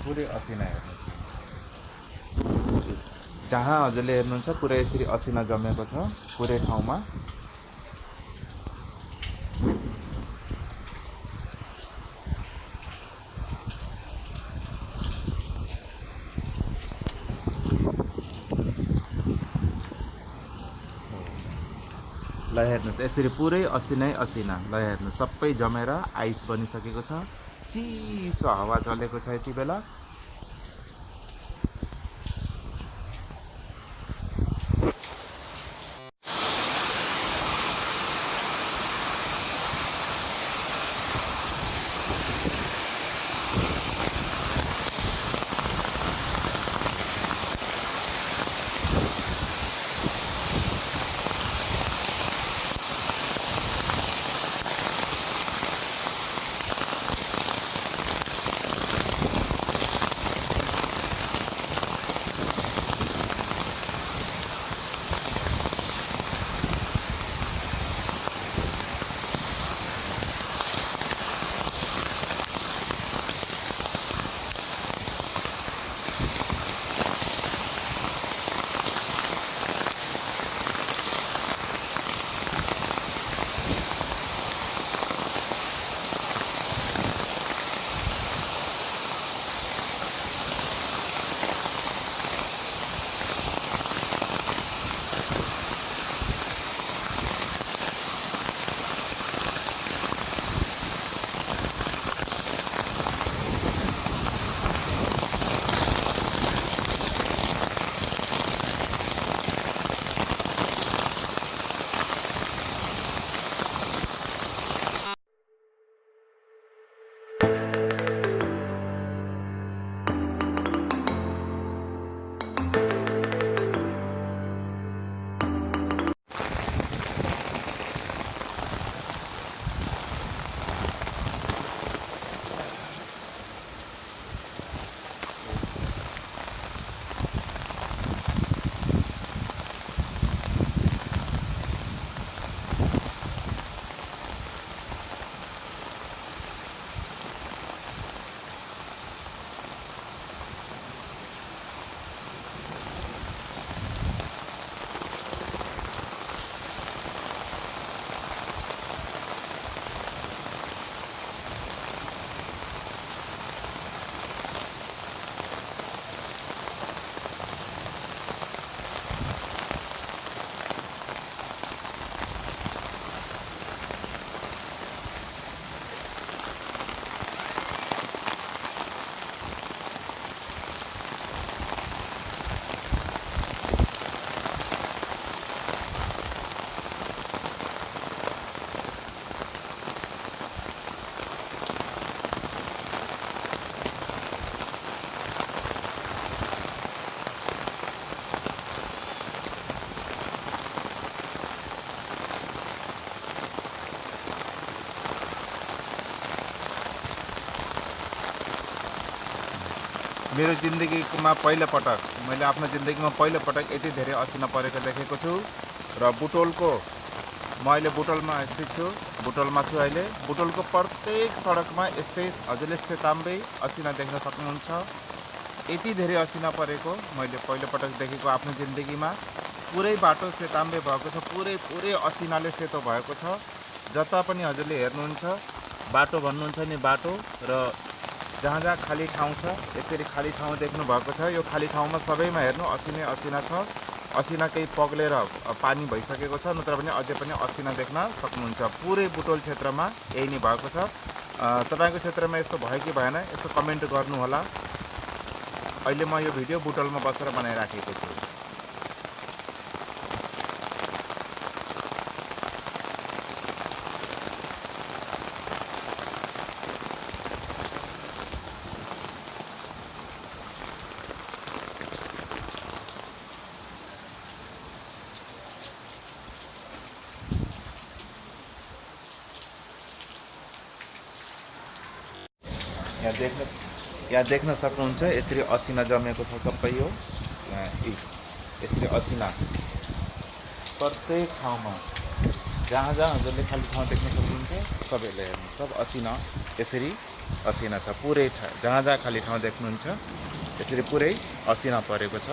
पुरै असिना हेर्नुहोस्, जहाँ हजुरले हेर्नुहुन्छ पुरै यसरी असिना जमेको छ पुरै ठाउँमा। ल हेर्नुहोस् यसरी पुरै असिनै असिना। ल हेर्नुहोस् सबै जमेर आइस बनिसकेको छ। चिसो हावा चलेको छ यति बेला। मेरो जिन्दगीमा पहिलोपटक मैले आफ्नो जिन्दगीमा पहिलोपटक यति धेरै असिना परेको देखेको छु। र बुटोलको म अहिले बुटोलमा स्थित छु, बुटोलमा छु अहिले। बुटोलको प्रत्येक सडकमा यस्तै हजुरले सेताम्बे असिना देख्न सक्नुहुन्छ। यति धेरै असिना परेको मैले पहिलोपटक देखेको आफ्नो जिन्दगीमा। पुरै बाटो सेताम्बे भएको छ, पुरै असिनाले सेतो भएको छ। जता पनि हजुरले हेर्नुहुन्छ बाटो भन्नुहुन्छ नि बाटो, र जहाँ जहाँ खाली ठाउँ छ यसरी खाली ठाउँ देख्नु भएको छ। यो खाली ठाउँमा सबैमा हेर्नु असिनै असिना छ। असिना केही पग्लेर पानी भइसकेको छ, नत्र भने अझै पनि असिना देख्न सक्नुहुन्छ। पुरै बुटोल क्षेत्रमा यही नै भएको छ। तपाईँको क्षेत्रमा यस्तो भयो कि भएन यसो कमेन्ट गर्नुहोला। अहिले म यो भिडियो बुटोलमा बसेर बनाइराखेको छु। यहाँ देख्न सक्नुहुन्छ यसरी असिना जमेको छ सबै। यो यसरी असिना प्रत्येक ठाउँमा जहाँ जहाँ हजुरले खाली ठाउँ देख्न सक्नुहुन्छ सबैले हेर्नु, सब असिना यसरी असिना छ पुरै जहाँ जहाँ खाली ठाउँ देख्नुहुन्छ त्यसरी पुरै असिना परेको छ।